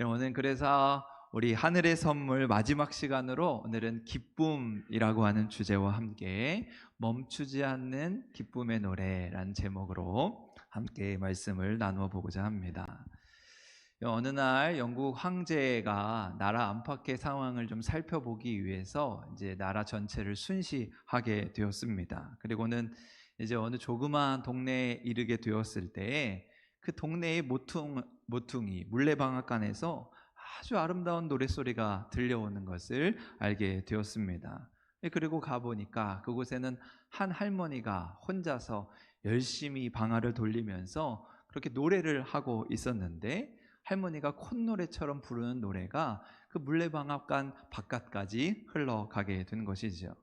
오늘 그래서 우리 하늘의 선물 마지막 시간으로 오늘은 기쁨이라고 하는 주제와 함께 멈추지 않는 기쁨의 노래라는 제목으로 함께 말씀을 나누어 보고자 합니다. 어느 날 영국 황제가 나라 안팎의 상황을 좀 살펴보기 위해서 이제 나라 전체를 순시하게 되었습니다. 그리고는 이제 어느 조그마한 동네에 이르게 되었을 때에 그 동네의 모퉁이 물레방앗간에서 아주 아름다운 노랫소리가 들려오는 것을 알게 되었습니다. 그리고 가보니까 그곳에는 한 할머니가 혼자서 열심히 방아를 돌리면서 그렇게 노래를 하고 있었는데, 할머니가 콧노래처럼 부르는 노래가 그 물레방앗간 바깥까지 흘러가게 된 것이죠.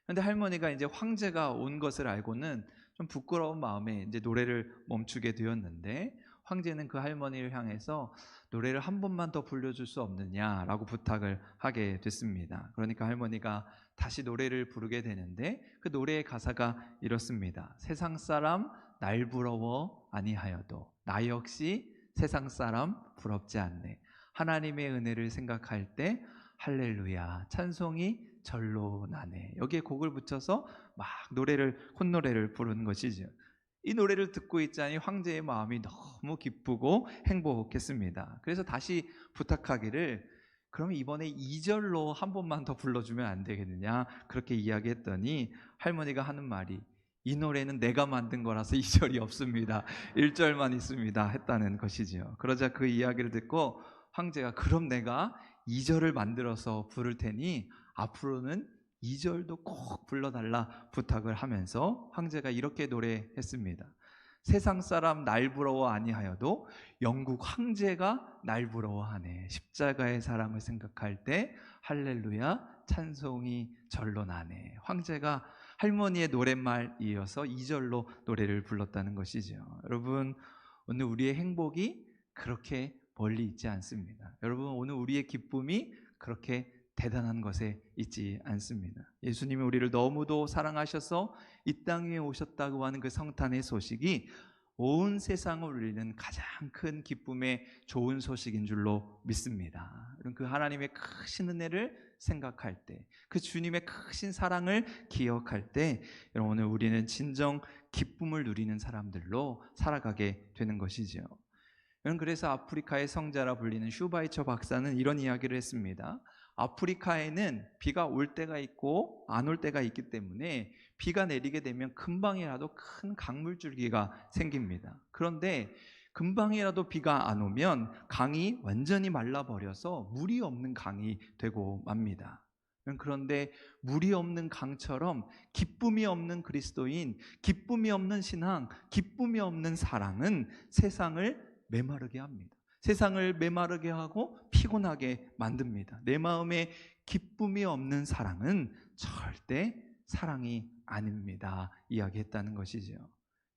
그런데 할머니가 이제 황제가 온 것을 알고는 좀 부끄러운 마음에 이제 노래를 멈추게 되었는데, 황제는 그 할머니를 향해서 노래를 한 번만 더 불러줄 수 없느냐라고 부탁을 하게 됐습니다. 그러니까 할머니가 다시 노래를 부르게 되는데, 그 노래의 가사가 이렇습니다. 세상 사람 날 부러워 아니하여도 나 역시 세상 사람 부럽지 않네. 하나님의 은혜를 생각할 때 할렐루야 찬송이 절로 나네. 여기에 곡을 붙여서 막 콧노래를 부르는 것이죠. 이 노래를 듣고 있자니 황제의 마음이 너무 기쁘고 행복했습니다. 그래서 다시 부탁하기를, 그럼 이번에 2절로 한 번만 더 불러주면 안 되겠느냐, 그렇게 이야기했더니 할머니가 하는 말이, 이 노래는 내가 만든 거라서 2절이 없습니다. 1절만 있습니다 했다는 것이죠. 그러자 그 이야기를 듣고 황제가, 그럼 내가 2절을 만들어서 부를 테니 앞으로는 2절도 꼭 불러달라 부탁을 하면서 황제가 이렇게 노래했습니다. 세상 사람 날 부러워 아니하여도 영국 황제가 날 부러워하네. 십자가의 사랑을 생각할 때 할렐루야 찬송이 절로 나네. 황제가 할머니의 노랫말 이어서 2절로 노래를 불렀다는 것이죠. 여러분, 오늘 우리의 행복이 그렇게 멀리 있지 않습니다. 여러분, 오늘 우리의 기쁨이 그렇게 대단한 것에 있지 않습니다. 예수님이 우리를 너무도 사랑하셔서 이 땅 위에 오셨다고 하는 그 성탄의 소식이 온 세상을 울리는 가장 큰 기쁨의 좋은 소식인 줄로 믿습니다. 그 하나님의 크신 은혜를 생각할 때, 그 주님의 크신 사랑을 기억할 때, 여러분, 오늘 우리는 진정 기쁨을 누리는 사람들로 살아가게 되는 것이죠. 그래서 아프리카의 성자라 불리는 슈바이처 박사는 이런 이야기를 했습니다. 아프리카에는 비가 올 때가 있고 안 올 때가 있기 때문에 비가 내리게 되면 금방이라도 큰 강물줄기가 생깁니다. 그런데 금방이라도 비가 안 오면 강이 완전히 말라버려서 물이 없는 강이 되고 맙니다. 그런데 물이 없는 강처럼 기쁨이 없는 그리스도인, 기쁨이 없는 신앙, 기쁨이 없는 사랑은 세상을 메마르게 합니다. 세상을 메마르게 하고 피곤하게 만듭니다. 내 마음에 기쁨이 없는 사랑은 절대 사랑이 아닙니다 이야기했다는 것이죠.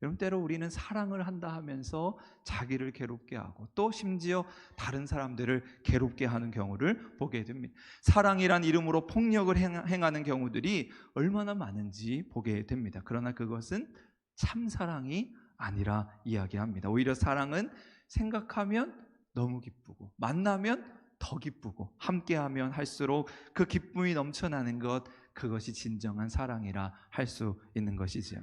여러분, 때로 우리는 사랑을 한다 하면서 자기를 괴롭게 하고 또 심지어 다른 사람들을 괴롭게 하는 경우를 보게 됩니다. 사랑이란 이름으로 폭력을 행하는 경우들이 얼마나 많은지 보게 됩니다. 그러나 그것은 참 사랑이 아니라 이야기합니다. 오히려 사랑은 생각하면 너무 기쁘고, 만나면 더 기쁘고, 함께하면 할수록 그 기쁨이 넘쳐나는 것, 그것이 진정한 사랑이라 할 수 있는 것이죠.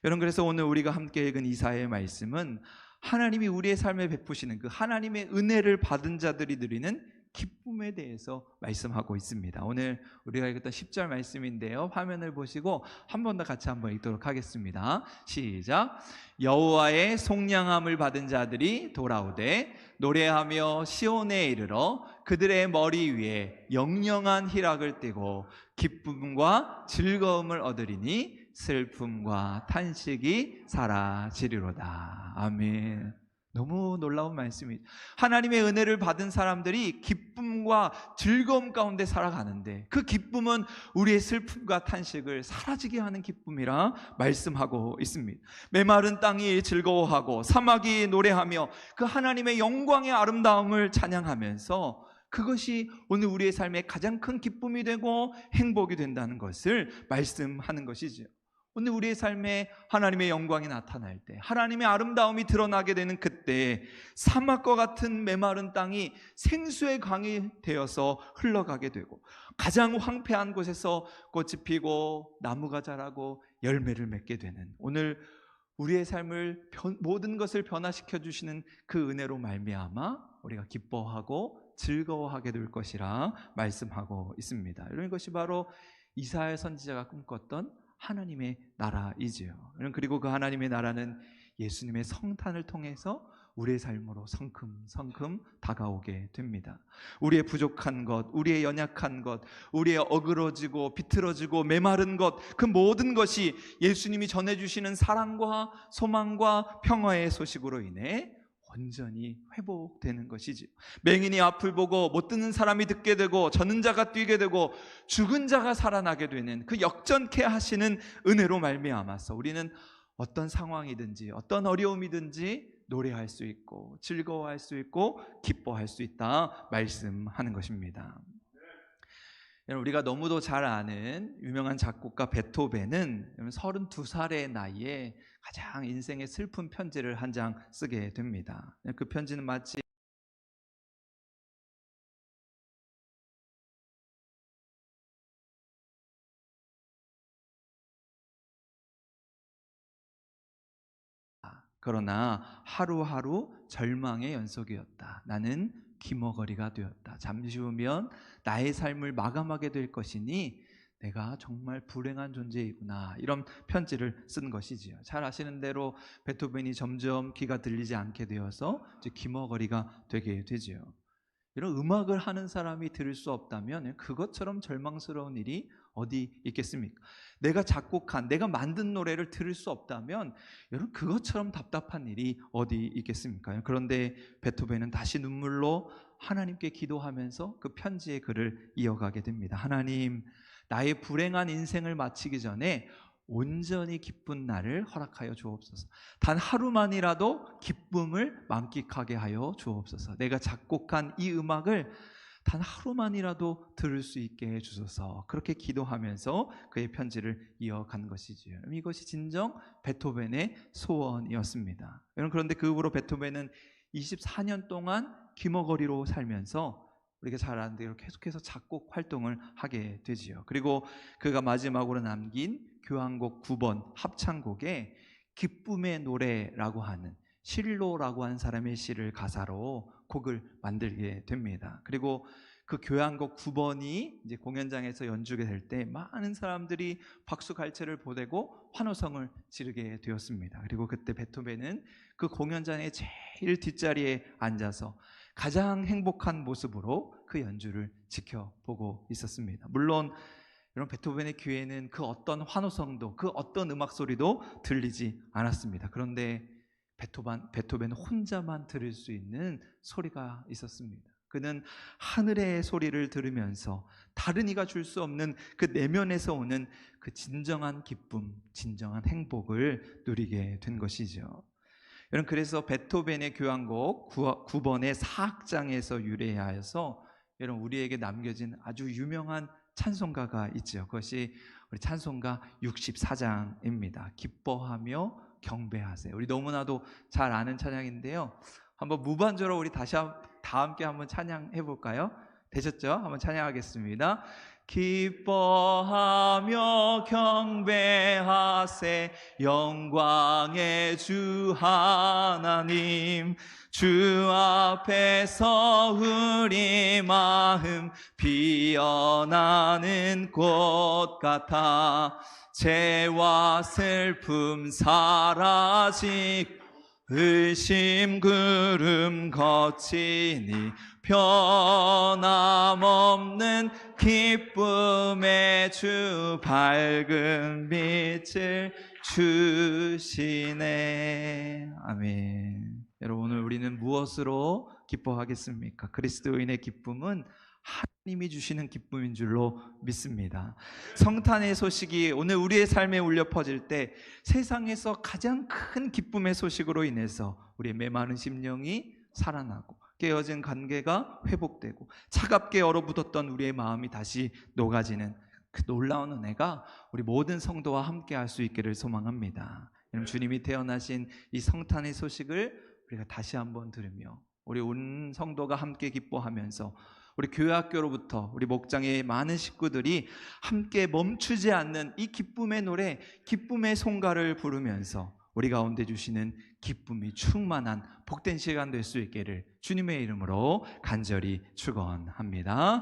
여러분, 그래서 오늘 우리가 함께 읽은 이사야의 말씀은 하나님이 우리의 삶에 베푸시는 그 하나님의 은혜를 받은 자들이 누리는 기쁨에 대해서 말씀하고 있습니다. 오늘 우리가 읽었던 10절 말씀인데요, 화면을 보시고 한 번 더 같이 한번 읽도록 하겠습니다. 시작. 여호와의 속량함을 받은 자들이 돌아오되 노래하며 시온에 이르러 그들의 머리 위에 영영한 희락을 띠고 기쁨과 즐거움을 얻으리니 슬픔과 탄식이 사라지리로다. 아멘. 너무 놀라운 말씀이죠. 하나님의 은혜를 받은 사람들이 기쁨과 즐거움 가운데 살아가는데, 그 기쁨은 우리의 슬픔과 탄식을 사라지게 하는 기쁨이라 말씀하고 있습니다. 메마른 땅이 즐거워하고 사막이 노래하며 그 하나님의 영광의 아름다움을 찬양하면서 그것이 오늘 우리의 삶의 가장 큰 기쁨이 되고 행복이 된다는 것을 말씀하는 것이죠. 오늘 우리의 삶에 하나님의 영광이 나타날 때, 하나님의 아름다움이 드러나게 되는 그때 사막과 같은 메마른 땅이 생수의 강이 되어서 흘러가게 되고, 가장 황폐한 곳에서 꽃이 피고 나무가 자라고 열매를 맺게 되는, 오늘 우리의 삶을 모든 것을 변화시켜 주시는 그 은혜로 말미암아 우리가 기뻐하고 즐거워하게 될 것이라 말씀하고 있습니다. 이런 것이 바로 이사야 선지자가 꿈꿨던 하나님의 나라이지요. 그리고 그 하나님의 나라는 예수님의 성탄을 통해서 우리의 삶으로 성큼성큼 다가오게 됩니다. 우리의 부족한 것, 우리의 연약한 것, 우리의 어그러지고 비틀어지고 메마른 것, 그 모든 것이 예수님이 전해주시는 사랑과 소망과 평화의 소식으로 인해 온전히 회복되는 것이지. 맹인이 앞을 보고 못 듣는 사람이 듣게 되고 젖는 자가 뛰게 되고 죽은 자가 살아나게 되는 그 역전케 하시는 은혜로 말미암아서 우리는 어떤 상황이든지 어떤 어려움이든지 노래할 수 있고 즐거워할 수 있고 기뻐할 수 있다 말씀하는 것입니다. 우리가 너무도 잘 아는 유명한 작곡가 베토벤은 32살의 나이에 가장 인생의 슬픈 편지를 한 장 쓰게 됩니다. 그 편지는 마치 그러나 하루하루 절망의 연속이었다. 나는 기머거리가 되었다. 잠시 후면 나의 삶을 마감하게 될 것이니 내가 정말 불행한 존재이구나. 이런 편지를 쓴 것이지요. 잘 아시는 대로 베토벤이 점점 귀가 들리지 않게 되어서 이제 기머거리가 되게 되지요. 이런 음악을 하는 사람이 들을 수 없다면 그것처럼 절망스러운 일이 어디 있겠습니까? 내가 작곡한, 내가 만든 노래를 들을 수 없다면 여러분 그것처럼 답답한 일이 어디 있겠습니까? 그런데 베토벤은 다시 눈물로 하나님께 기도하면서 그 편지의 글을 이어가게 됩니다. 하나님, 나의 불행한 인생을 마치기 전에 온전히 기쁜 날을 허락하여 주옵소서. 단 하루만이라도 기쁨을 만끽하게 하여 주옵소서. 내가 작곡한 이 음악을 단 하루만이라도 들을 수 있게 해주소서. 그렇게 기도하면서 그의 편지를 이어간 것이지요. 이것이 진정 베토벤의 소원이었습니다. 그런데 그 후로 베토벤은 24년 동안 기머거리로 살면서 우리가 잘 아는 대로 계속해서 작곡 활동을 하게 되지요. 그리고 그가 마지막으로 남긴 교향곡 9번 합창곡에 기쁨의 노래라고 하는 실로라고 하는 사람의 시를 가사로 곡을 만들게 됩니다. 그리고 그 교향곡 9번이 이제 공연장에서 연주게 될 때 많은 사람들이 박수 갈채를 보내고 환호성을 지르게 되었습니다. 그리고 그때 베토벤은 그 공연장의 제일 뒷자리에 앉아서 가장 행복한 모습으로 그 연주를 지켜보고 있었습니다. 물론 여러분 베토벤의 귀에는 그 어떤 환호성도 그 어떤 음악 소리도 들리지 않았습니다. 그런데 베토벤 혼자만 들을 수 있는 소리가 있었습니다. 그는 하늘의 소리를 들으면서 다른 이가 줄 수 없는 그 내면에서 오는 그 진정한 기쁨, 진정한 행복을 누리게 된 것이죠. 여러분 그래서 베토벤의 교향곡 9번의 사악장에서 유래하여서 여러분 우리에게 남겨진 아주 유명한 찬송가가 있죠. 그것이 우리 찬송가 64장입니다. 기뻐하며 경배하세요. 우리 너무나도 잘 아는 찬양인데요. 한번 무반주로 우리 다 함께 한번 찬양해 볼까요? 되셨죠? 한번 찬양하겠습니다. 기뻐하며 경배하세 영광의 주 하나님, 주 앞에서 우리 마음 피어나는 꽃 같아 죄와 슬픔 사라지고 의심 구름 거치니 변함없는 기쁨의 주 밝은 빛을 주시네. 아멘. 여러분 오늘 우리는 무엇으로 기뻐하겠습니까? 그리스도인의 기쁨은 하나님이 주시는 기쁨인 줄로 믿습니다. 성탄의 소식이 오늘 우리의 삶에 울려 퍼질 때 세상에서 가장 큰 기쁨의 소식으로 인해서 우리의 메마른 심령이 살아나고 깨어진 관계가 회복되고 차갑게 얼어붙었던 우리의 마음이 다시 녹아지는 그 놀라운 은혜가 우리 모든 성도와 함께 할 수 있기를 소망합니다. 여러분, 주님이 태어나신 이 성탄의 소식을 우리가 다시 한번 들으며 우리 온 성도가 함께 기뻐하면서 우리 교회학교로부터 우리 목장의 많은 식구들이 함께 멈추지 않는 이 기쁨의 노래, 기쁨의 송가를 부르면서 우리 가운데 주시는 기쁨이 충만한 복된 시간 될 수 있기를 주님의 이름으로 간절히 축원합니다.